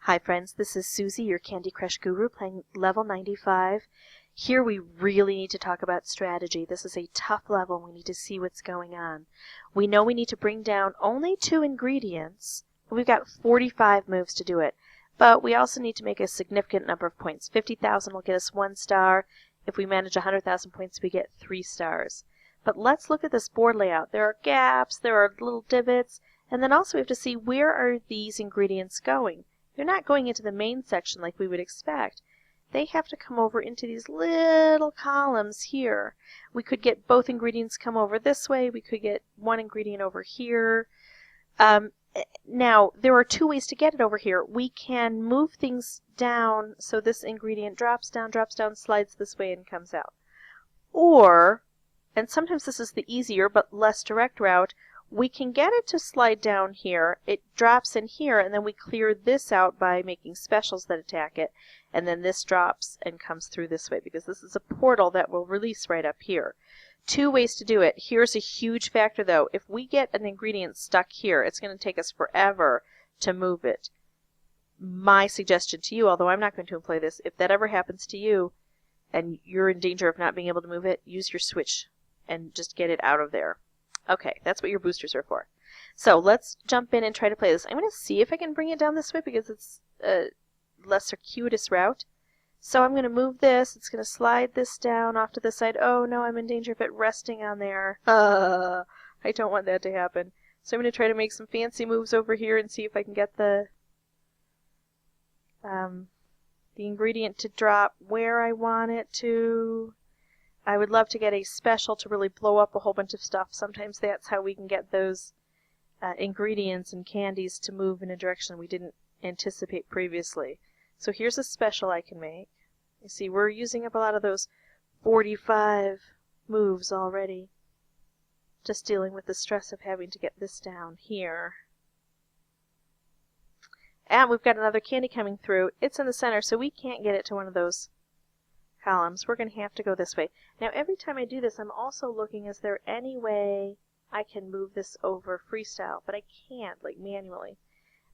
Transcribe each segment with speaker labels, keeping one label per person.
Speaker 1: Hi friends, this is Susie, your Candy Crush guru, playing level 95. Here we really need to talk about strategy. This is a tough level. We need to see what's going on. We know we need to bring down only 2 ingredients. We've got 45 moves to do it. But we also need to make a significant number of points. 50,000 will get us 1 star. If we manage 100,000 points, we get 3 stars. But let's look at this board layout. There are gaps, there are little divots, and then also we have to see where are these ingredients going. They're not going into the main section like we would expect. They have to come over into these little columns here. We could get both ingredients come over this way. We could get one ingredient over here. Now, there are 2 ways to get it over here. We can move things down so this ingredient drops down, slides this way, and comes out. Or, and sometimes this is the easier but less direct route, we can get it to slide down here, it drops in here, and then we clear this out by making specials that attack it, and then this drops and comes through this way, because this is a portal that will release right up here. 2 ways to do it. Here's a huge factor though. If we get an ingredient stuck here, it's going to take us forever to move it. My suggestion to you, although I'm not going to employ this, if that ever happens to you, and you're in danger of not being able to move it, use your switch and just get it out of there. Okay, that's what your boosters are for. So let's jump in and try to play this. I'm going to see if I can bring it down this way because it's a less circuitous route. So I'm going to move this. It's going to slide this down off to the side. Oh no, I'm in danger of it resting on there. I don't want that to happen. So I'm going to try to make some fancy moves over here and see if I can get the ingredient to drop where I want it to. I would love to get a special to really blow up a whole bunch of stuff. Sometimes that's how we can get those ingredients and candies to move in a direction we didn't anticipate previously. So here's a special I can make. You see, we're using up a lot of those 45 moves already. Just dealing with the stress of having to get this down here. And we've got another candy coming through. It's in the center, so we can't get it to one of those columns. We're going to have to go this way. Now every time I do this, I'm also looking, is there any way I can move this over freestyle? But I can't, like manually.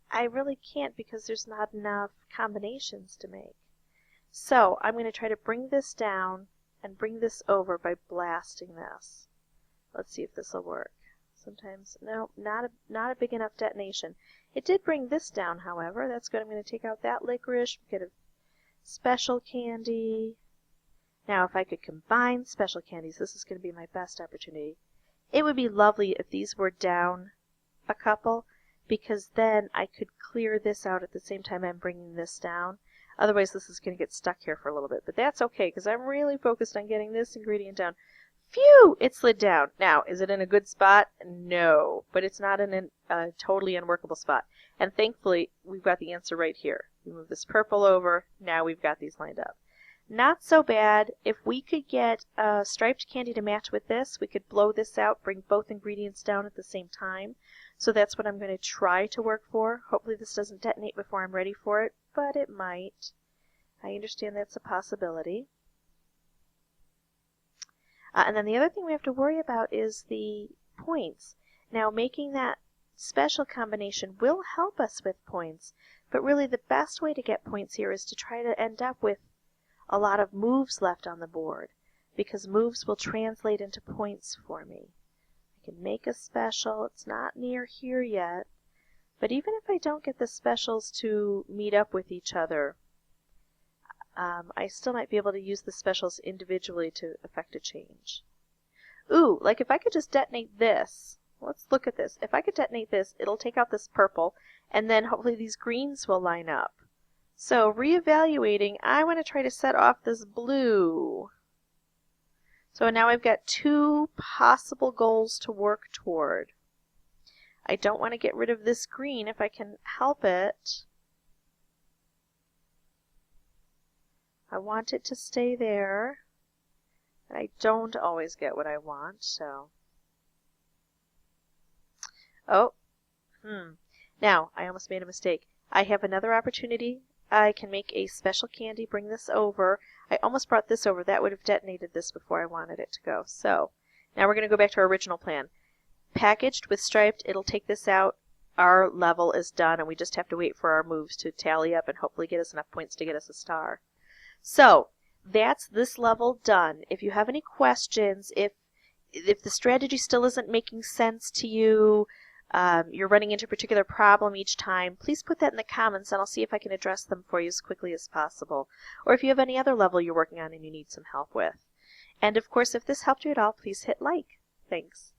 Speaker 1: I really can't because there's not enough combinations to make. So I'm going to try to bring this down and bring this over by blasting this. Let's see if this will work. Sometimes, no, not a big enough detonation. It did bring this down, however. That's good. I'm going to take out that licorice, get a special candy. Now, if I could combine special candies, this is going to be my best opportunity. It would be lovely if these were down a couple, because then I could clear this out at the same time I'm bringing this down. Otherwise, this is going to get stuck here for a little bit. But that's okay, because I'm really focused on getting this ingredient down. Phew! It slid down. Now, is it in a good spot? No. But it's not in a totally unworkable spot. And thankfully, we've got the answer right here. We move this purple over. Now we've got these lined up. Not so bad. If we could get a striped candy to match with this, we could blow this out, bring both ingredients down at the same time. So that's what I'm going to try to work for. Hopefully this doesn't detonate before I'm ready for it, but it might. I understand that's a possibility. And then the other thing we have to worry about is the points. Now, making that special combination will help us with points, but really the best way to get points here is to try to end up with a lot of moves left on the board, because moves will translate into points for me. I can make a special. It's not near here yet, but even if I don't get the specials to meet up with each other, I still might be able to use the specials individually to affect a change. Ooh, like if I could just detonate this. Let's look at this. If I could detonate this, it'll take out this purple, and then hopefully these greens will line up. So, reevaluating, I want to try to set off this blue. So now I've got 2 possible goals to work toward. I don't want to get rid of this green if I can help it. I want it to stay there. And I don't always get what I want, so. Oh. Now, I almost made a mistake. I have another opportunity. I can make a special candy, bring this over. I almost brought this over. That would have detonated this before I wanted it to go. So, now we're going to go back to our original plan. Packaged with striped, it'll take this out. our level is done, and we just have to wait for our moves to tally up and hopefully get us enough points to get us a star. So that's this level done. If you have any questions, if the strategy still isn't making sense to you, you're running into a particular problem each time, please put that in the comments and I'll see if I can address them for you as quickly as possible. Or if you have any other level you're working on and you need some help with. And of course, if this helped you at all, please hit like. Thanks.